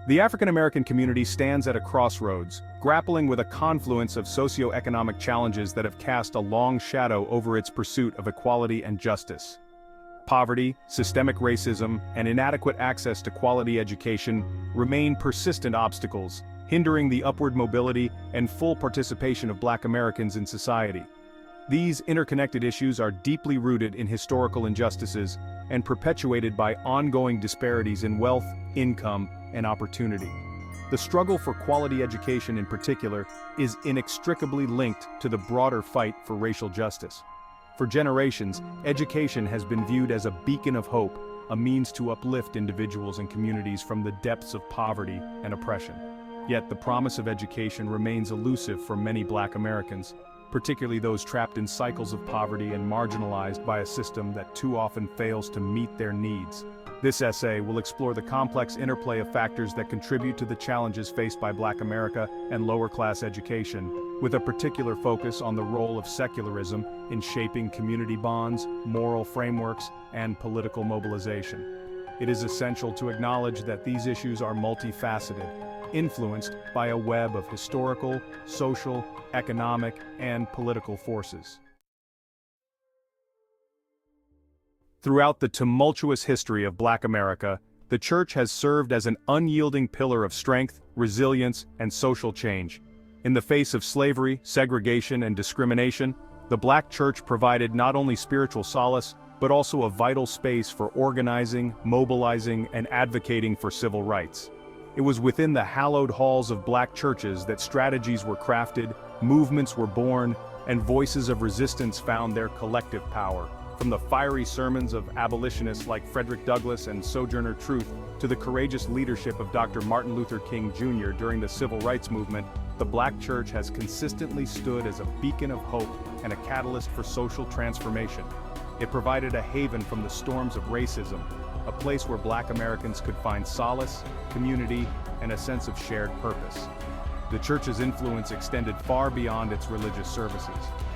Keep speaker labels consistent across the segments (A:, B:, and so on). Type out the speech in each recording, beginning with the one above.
A: The African American community stands at a crossroads, grappling with a confluence of socio-economic challenges that have cast a long shadow over its pursuit of equality and justice. Poverty, systemic racism, and inadequate access to quality education remain persistent obstacles, hindering the upward mobility and full participation of Black Americans in society. These interconnected issues are deeply rooted in historical injustices and perpetuated by ongoing disparities in wealth, income, and opportunity. The struggle for quality education in particular is inextricably linked to the broader fight for racial justice. For generations, education has been viewed as a beacon of hope, a means to uplift individuals and communities from the depths of poverty and oppression. Yet the promise of education remains elusive for many Black Americans, particularly those trapped in cycles of poverty and marginalized by a system that too often fails to meet their needs. This essay will explore the complex interplay of factors that contribute to the challenges faced by Black America and lower-class education, with a particular focus on the role of secularism in shaping community bonds, moral frameworks, and political mobilization. It is essential to acknowledge that these issues are multifaceted, influenced by a web of historical, social, economic, and political forces. Throughout the tumultuous history of Black America, the Church has served as an unyielding pillar of strength, resilience, and social change. In the face of slavery, segregation, and discrimination, the Black Church provided not only spiritual solace, but also a vital space for organizing, mobilizing, and advocating for civil rights. It was within the hallowed halls of Black churches that strategies were crafted, movements were born, and voices of resistance found their collective power. From the fiery sermons of abolitionists like Frederick Douglass and Sojourner Truth to the courageous leadership of Dr. Martin Luther King Jr. during the Civil Rights Movement, the Black Church has consistently stood as a beacon of hope and a catalyst for social transformation. It provided a haven from the storms of racism, a place where Black Americans could find solace, community, and a sense of shared purpose. The Church's influence extended far beyond its religious services.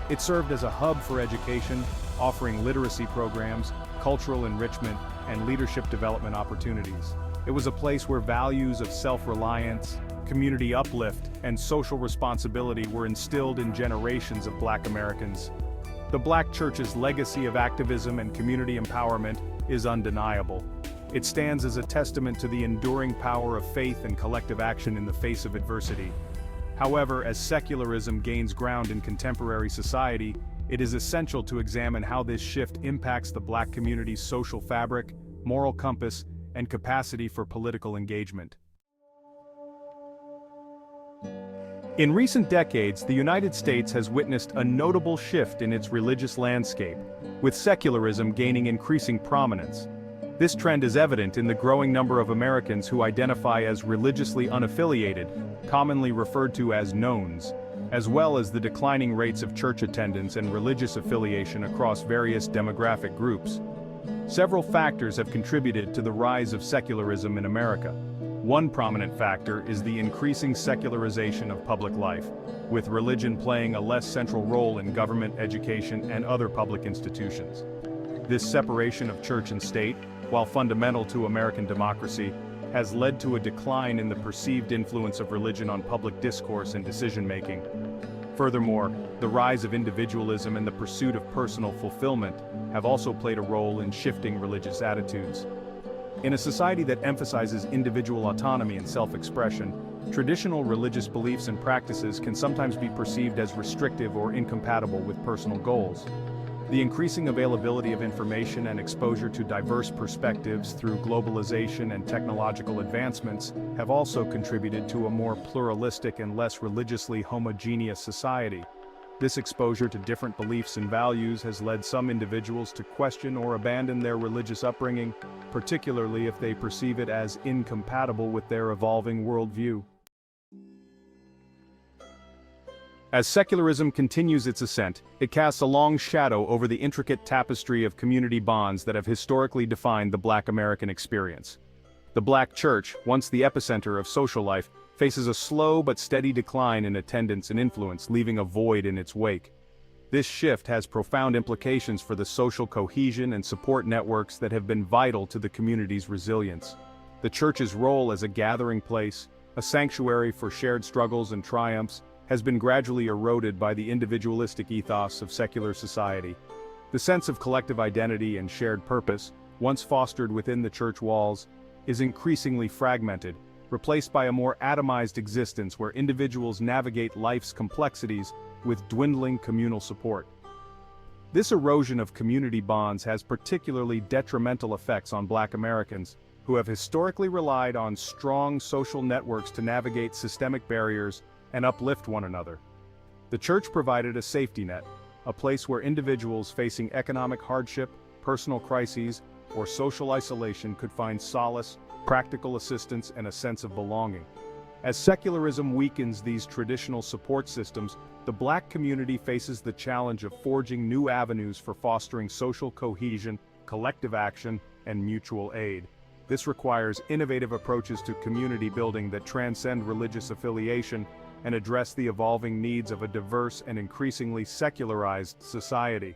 A: It served as a hub for education, offering literacy programs, cultural enrichment, and leadership development opportunities. It was a place where values of self-reliance, community uplift, and social responsibility were instilled in generations of Black Americans. The Black Church's legacy of activism and community empowerment is undeniable. It stands as a testament to the enduring power of faith and collective action in the face of adversity. However, as secularism gains ground in contemporary society, it is essential to examine how this shift impacts the Black community's social fabric, moral compass, and capacity for political engagement. In recent decades, the United States has witnessed a notable shift in its religious landscape, with secularism gaining increasing prominence. This trend is evident in the growing number of Americans who identify as religiously unaffiliated, commonly referred to as nones, as well as the declining rates of church attendance and religious affiliation across various demographic groups. Several factors have contributed to the rise of secularism in America. One prominent factor is the increasing secularization of public life, with religion playing a less central role in government, education, and other public institutions. This separation of church and state, while fundamental to American democracy, has led to a decline in the perceived influence of religion on public discourse and decision-making. Furthermore, the rise of individualism and the pursuit of personal fulfillment have also played a role in shifting religious attitudes. In a society that emphasizes individual autonomy and self-expression, traditional religious beliefs and practices can sometimes be perceived as restrictive or incompatible with personal goals. The increasing availability of information and exposure to diverse perspectives through globalization and technological advancements have also contributed to a more pluralistic and less religiously homogeneous society. This exposure to different beliefs and values has led some individuals to question or abandon their religious upbringing, particularly if they perceive it as incompatible with their evolving worldview. As secularism continues its ascent, it casts a long shadow over the intricate tapestry of community bonds that have historically defined the Black American experience. The Black Church, once the epicenter of social life, faces a slow but steady decline in attendance and influence, leaving a void in its wake. This shift has profound implications for the social cohesion and support networks that have been vital to the community's resilience. The church's role as a gathering place, a sanctuary for shared struggles and triumphs, has been gradually eroded by the individualistic ethos of secular society. The sense of collective identity and shared purpose, once fostered within the church walls, is increasingly fragmented, replaced by a more atomized existence where individuals navigate life's complexities with dwindling communal support. This erosion of community bonds has particularly detrimental effects on Black Americans, who have historically relied on strong social networks to navigate systemic barriers and uplift one another. The church provided a safety net, a place where individuals facing economic hardship, personal crises, or social isolation could find solace, practical assistance, and a sense of belonging. As secularism weakens these traditional support systems, the Black community faces the challenge of forging new avenues for fostering social cohesion, collective action, and mutual aid. This requires innovative approaches to community building that transcend religious affiliation and address the evolving needs of a diverse and increasingly secularized society.